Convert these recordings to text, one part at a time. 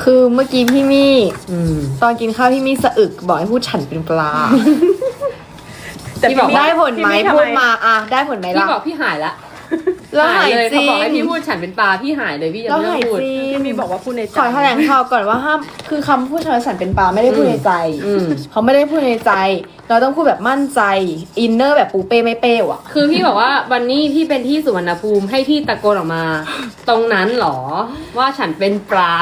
คือเมื่อกี้พี่มี่ อืม ตอนกินข้าวพี่มี่สะอึกบอกให้พูดฉันเป็นปลา แต่พี่บอกว่า ได้ผลไหมพูดมาอ่ะได้ผลไหม พี่ ล่ะ บอกพี่หายละ แล้วหาย เลย จริ เขา ง บอกให้พี่พูดฉันเป็นปลาพี่หายเลยพี่ยัง แล้ว ไม่ต้อ หาย งพูด จริง พี่มีบอกว่าพูดในใจ ขอแถลงข่าวก่อนว่าห้ามคือคำพูดฉันเป็นปลาไม่ได้พูดในใจ อืม เขาไม่ได้พูดในใจ เราต้องพูดแบบมั่นใจอินเนอร์แบบปูเป้ไม่เป้อะ คือพี่บอกว่าวันนี้พี่เป็นที่สุวรรณภูมิให้พี่ตะโกนออกมา ตรงนั้นเหรอว่าฉันเป็นปลา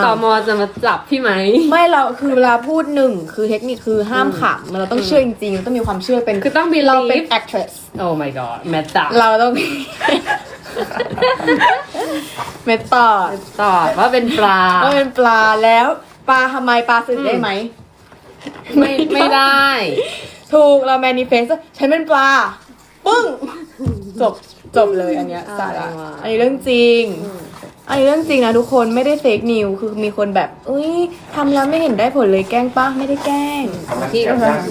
ตมจะมาจับพี่ไหม ไม่เราคือเวลาพูดหนึ่งคือเทคนิคคือห้ามขำเราต้องเชื่อจริงๆเราต้องมีความเชื่อเป็น คือต้อง เราเป็น believe actress Oh my god แมตตา เราต้อง เมตตอด ตอบว่าเป็นปลา ก็เป็นปลาแล้วปลาทำไมปลาสึกได้ไหม ไม่ได้ ถูกเรา manifest ฉันเป็นปลาปึ้งจบเลยอันเนี้ยสาระอันนี้เรื่องจริง อันนี้เรื่องจริงนะทุกคนไม่ได้เฟกนิวคือมีคนแบบอุ้ยทำแล้วไม่เห็นได้ผลเลยแกล้งป้าไม่ได้แกล้ง พี่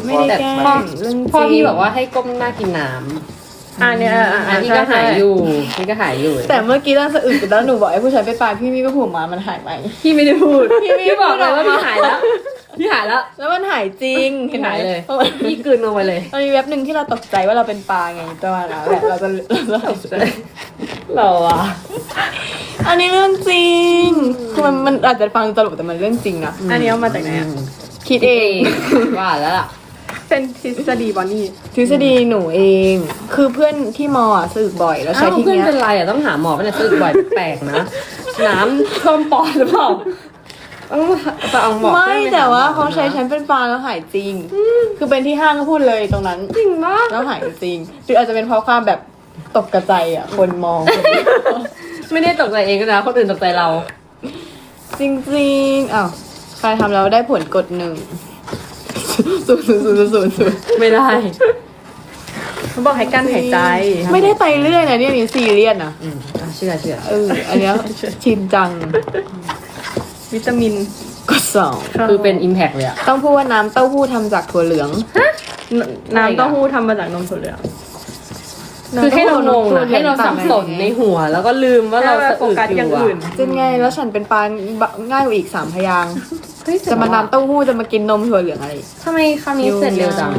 ไม่ได้แกล้งเรื่องจริง พ่อพี่บอกว่าให้ก้มหน้ากินน้ำ อันเนี้ย อันนี้ก็หายอยู่นี่ก็หายอยู่ แต่เมื่อกี้ตอนสะอึกแล้วหนูบอกไอ้ผู้ชายไปปลาพี่มี่ก็ผูกมามันหายไหม พี่ไม่ได้พูด พี่ไม่ได้ พี่บอกเลยว่า พูดออกมา พี่หายแล้วพี่หายแล้ว แล้วมันหายจริงเห็นไหม หายเลย พราะมัน พี่กลืนลงไปเลย มันมีเว็บหนึ่งที่เราตกใจว่าเราเป็นปลาไงประมาณนั้นแหละเราจะ เราอะ อันนี้เรื่องจริงคือมันอาจจะฟังตลกแต่มันเรื่องจริงนะ อันนี้เอามาจากไหนอะ คิดเอง ว่าแล้วล่ะ เป็นทฤษฎีบอนนี่ ทฤษฎีหนูเอง คือเพื่อนที่มอ่ะสึกบ่อยแล้วใช้ อ้าว ที่ เพื่อน เนี้ย เป็นไรอ่ะต้องหาหมอเป็นอะไรสึกบ่อยแปลกๆนะน้ำท่วมปอดหรือเปล่าต้องไปเอาหมอ ไม่แต่ว่าเขาใช้ ฉั ฉันเป็นปลาแล้วหายจริง คือเป็นที่ห้างก็พูดเลยตรงนั้น จริงปะ แล้วหายจริงหรืออาจจะเป็นเพราะความแบบตกกระใจอ่ะคนมอง ไม่ได้ตกใจเองก็นะคนอื่นตกใจเรา จริงๆอ้าวใครทำแล้วได้ผลกดหนึ่ง0 ไม่ได้ เขาบอกให้กั้นหายใจ ไม่ได้ไปเรื่อยนะเนี่ยนี่ซีเรียสนะ เชื่อ อันเนี้ยชินจัง วิตามิน กดสอง คือเป็น impact เลยอะ ต้องพูดว่าน้ำเต้าหู้ทำจากถั่วเหลือง น้ำเต้าหู้ทำมาจากนมถั่วเหลือง คือให้เรางงอะให้เราสับสนในหัว แล้วก็ลืมว่าเรา ให้ สะ โฟ อึก กัส อ อย่าง ยู่ อื่น อะ จะไงแล้วฉันเป็นปลาง่ายกว่าอีก3 พยางค์ เฮ้ย จะมาน้ำเต้าหู้จะมากินนมถั่วเหลืองอะไร ทำไมคำนี้เสร็จเร็วจัง